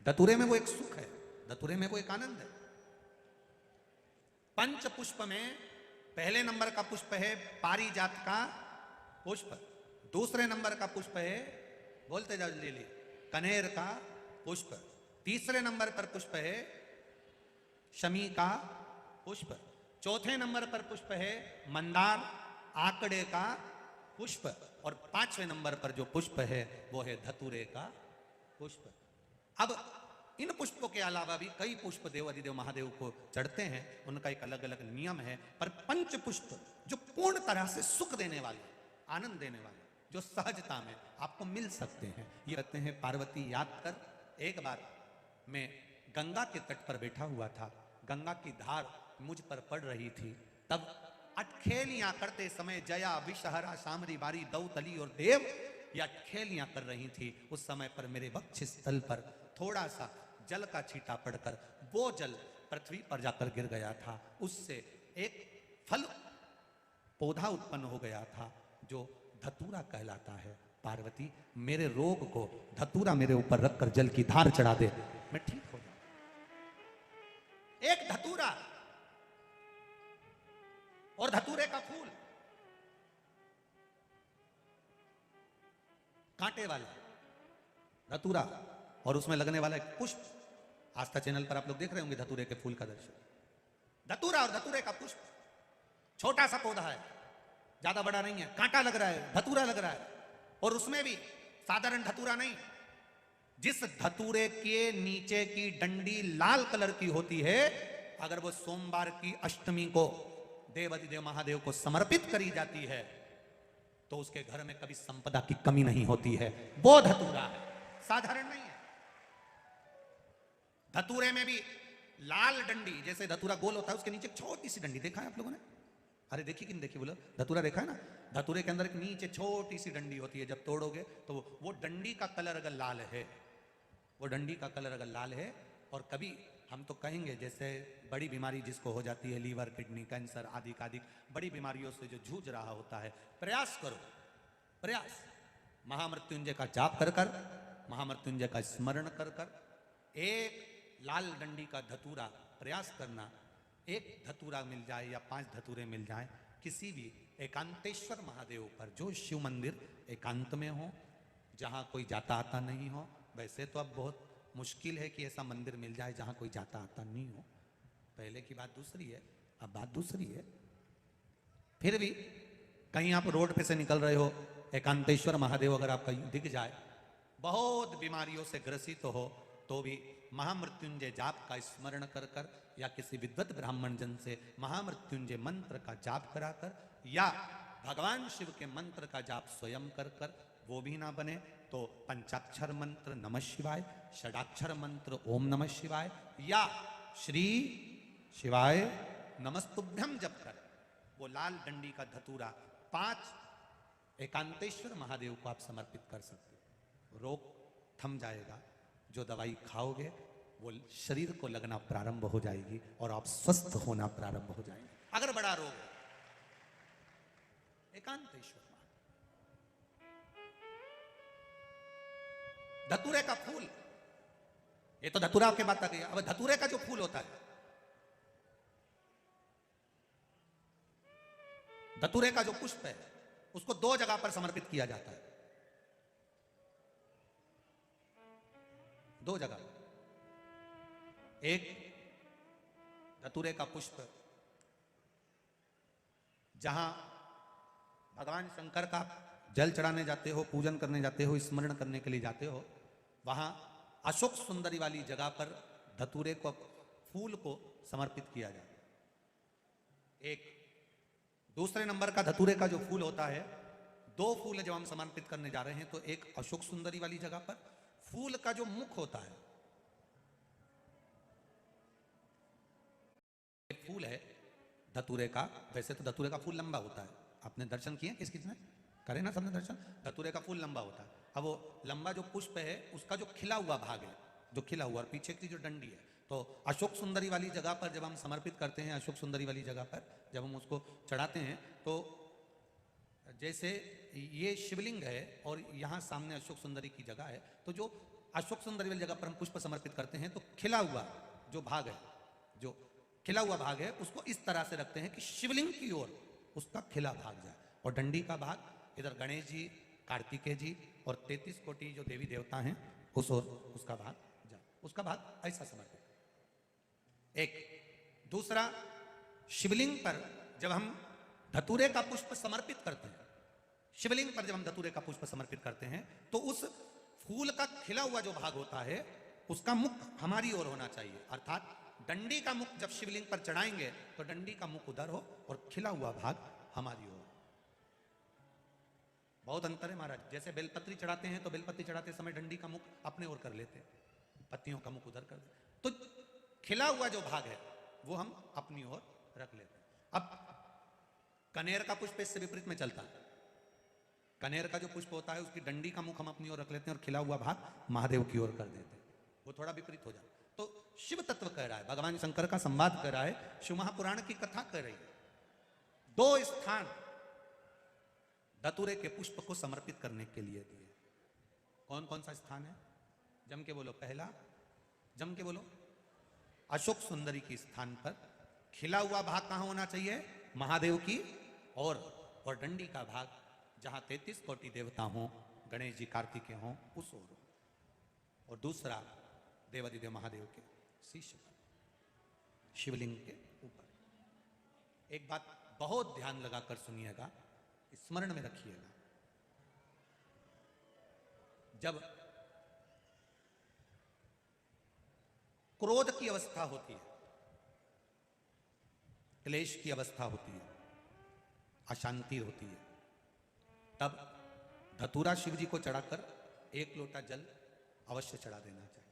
धतूरे में वो एक सुख है, धतूरे में वो एक आनंद है। पंच पुष्प में पहले नंबर का पुष्प है पारिजात का पुष्प, दूसरे नंबर का पुष्प है, बोलते जाओ ले लिए, कनेर का पुष्प, तीसरे नंबर पर पुष्प है शमी का पुष्प, चौथे नंबर पर पुष्प है मंदार आकड़े का पुष्प, और पांचवें नंबर पर जो पुष्प है वो है धतूरे का पुष्प। अब इन पुष्पों के अलावा भी कई पुष्प देव अधिदेव महादेव को चढ़ते हैं, उनका एक अलग अलग नियम है, पर पंच पुष्प जो पूर्ण तरह से सुख देने वाले, आनंद देने वाले, जो सहजता में आपको मिल सकते हैं, ये कहते हैं। पार्वती याद कर, एक बार मैं गंगा के तट पर बैठा हुआ था, गंगा की धार मुझ पर पड़ रही थी, तब अटखेलियां करते समय जया विषहरा सामरी बारी दौतली और देव ये अटखेलियां कर रही थी। उस समय पर मेरे वक्ष स्थल पर थोड़ा सा जल का छींटा पड़कर वो जल पृथ्वी पर जाकर गिर गया था, उससे एक फल पौधा उत्पन्न हो गया था जो धतूरा कहलाता है। पार्वती मेरे रोग को धतूरा मेरे ऊपर रखकर जल की धार चढ़ा दे, मैं ठीक हो जाऊं। एक धतूरा और धतूरे का फूल, कांटे वाला धतूरा और उसमें लगने वाला एक पुष्प। आस्था चैनल पर आप लोग देख रहे होंगे धतूरे के फूल का दर्शन। धतूरा और धतूरे का पुष्प, छोटा सा पौधा है, ज्यादा बड़ा नहीं है, कांटा लग रहा है, धतूरा लग रहा है, और उसमें भी साधारण धतूरा नहीं, जिस धतूरे के नीचे की डंडी लाल कलर की होती है, अगर वो सोमवार की अष्टमी को देव अधिदेव महादेव को समर्पित करी जाती है तो उसके घर में कभी संपदा की कमी नहीं होती है। वो धतूरा है, साधारण नहीं है। धतूरे में भी लाल डंडी, जैसे धतूरा गोल होता है उसके नीचे छोटी सी डंडी, देखा है आप लोगों ने? अरे देखी कि नहीं देखी बोलो? धतूरा देखा है ना? धतूरे के अंदर एक नीचे छोटी सी डंडी होती है, जब तोड़ोगे तो वो डंडी का कलर अगर लाल है, वो डंडी का कलर अगर लाल है, और कभी हम तो कहेंगे जैसे बड़ी बीमारी जिसको हो जाती है, लीवर किडनी कैंसर आदि आदि बड़ी बीमारियों से जो जूझ रहा होता है, प्रयास करो, प्रयास महामृत्युंजय का जाप कर कर, महामृत्युंजय का स्मरण कर कर, एक लाल डंडी का धतूरा प्रयास करना, एक धतूरा मिल जाए या 5 धतूरे मिल जाए किसी भी एकांतेश्वर महादेव पर, जो शिव मंदिर एकांत में हो, जहाँ कोई जाता आता नहीं हो। वैसे तो अब बहुत मुश्किल है कि ऐसा मंदिर मिल जाए जहाँ कोई जाता आता नहीं हो, पहले की बात दूसरी है, अब बात दूसरी है। फिर भी कहीं आप रोड पे से निकल रहे हो, एकांतेश्वर महादेव अगर आपका दिख जाए, बहुत बीमारियों से ग्रसित हो, तो भी महामृत्युंजय जाप का स्मरण कर कर, या किसी विद्वत ब्राह्मण जन से महामृत्युंजय मंत्र का जाप कराकर, या भगवान शिव के मंत्र का जाप स्वयं कर कर, वो भी ना बने तो पंचाक्षर मंत्र नमः शिवाय, षडाक्षर मंत्र ओम नमः शिवाय, या श्री शिवाय नमस्तुभ्यम जप कर वो लाल डंडी का धतूरा 5 एकांतेश्वर महादेव को आप समर्पित कर सकते हो। रोग थम जाएगा, जो दवाई खाओगे वो शरीर को लगना प्रारंभ हो जाएगी और आप स्वस्थ होना प्रारंभ हो जाएंगे। अगर बड़ा रोग है, एकांतेश्वर धतूरे का फूल, ये तो धतूरा के बात आ गई। अब धतूरे का जो फूल होता है, धतूरे का जो पुष्प है, उसको 2 जगह पर समर्पित किया जाता है, 2 जगह। एक धतूरे का पुष्प जहां भगवान शंकर का जल चढ़ाने जाते हो, पूजन करने जाते हो, स्मरण करने के लिए जाते हो, वहां अशोक सुंदरी वाली जगह पर धतूरे को फूल को समर्पित किया जाता है। एक दूसरे नंबर का धतूरे का जो फूल होता है, 2 फूल जब हम समर्पित करने जा रहे हैं, तो एक अशोक सुंदरी वाली जगह पर फूल का जो मुख होता है, एक फूल है धतूरे का। वैसे तो धतूरे का फूल लंबा होता है, आपने दर्शन किए किस किसने करे ना, सबने दर्शन। धतूरे का फूल लंबा होता है। अब वो लंबा जो पुष्प है, उसका जो खिला हुआ भाग है, जो खिला हुआ, और पीछे की जो डंडी है, तो अशोक सुंदरी वाली जगह पर जब हम समर्पित करते हैं, अशोक सुंदरी वाली जगह पर जब हम उसको चढ़ाते हैं, तो जैसे ये शिवलिंग है और यहाँ सामने अशोक सुंदरी की जगह है, तो जो अशोक सुंदरी वाली जगह पर हम पुष्प समर्पित करते हैं तो खिला हुआ जो भाग है, जो खिला हुआ भाग है, उसको इस तरह से रखते हैं कि शिवलिंग की ओर उसका खिला भाग जाए, और डंडी का भाग इधर गणेश जी, कार्तिकेय जी और 33 कोटि जो देवी देवता हैं उस ओर उसका भाग जाए, उसका भाग ऐसा समर्पित। एक दूसरा, शिवलिंग पर जब हम धतूरे का पुष्प समर्पित करते हैं, शिवलिंग पर जब हम धतूरे का पुष्प समर्पित करते हैं तो उस फूल का खिला हुआ जो भाग होता है उसका मुख हमारी ओर होना चाहिए, अर्थात डंडी का मुख जब शिवलिंग पर चढ़ाएंगे तो डंडी का मुख उधर हो और खिला हुआ भाग हमारी ओर। बहुत अंतर है महाराज, जैसे बेलपत्री चढ़ाते हैं तो बेलपत्री चढ़ाते समय डंडी का मुख अपने ओर कर लेते हैं, पत्तियों का मुख उधर कर देते, तो खिला हुआ जो भाग है वो हम अपनी ओर रख लेते हैं। अब कनेर का पुष्प इससे विपरीत में चलता है, कनेर का जो पुष्प होता है उसकी डंडी का मुख हम अपनी ओर रख लेते हैं और खिला हुआ भाग महादेव की ओर कर देते हैं, वो थोड़ा विपरीत हो जाता। तो शिव तत्व कह रहा है, भगवान शंकर का संवाद कर रहा है, शिव महापुराण की कथा कर रही है। दो स्थान धतूरे के पुष्प को समर्पित करने के लिए दिए। कौन कौन सा स्थान है? जम के बोलो, पहला जम के बोलो, अशोक सुंदरी के स्थान पर खिला हुआ भाग कहां होना चाहिए? महादेव की और डंडी का भाग जहां 33 कोटि देवता हों, गणेश जी कार्तिकेय हों, उस ओर। और दूसरा देवादिदेव महादेव के शीश पर, शिवलिंग के ऊपर। एक बात बहुत ध्यान लगाकर सुनिएगा, स्मरण में रखिएगा, जब क्रोध की अवस्था होती है, क्लेश की अवस्था होती है, अशांति होती है, तब धतूरा शिव जी को चढ़ाकर एक लोटा जल अवश्य चढ़ा देना चाहिए।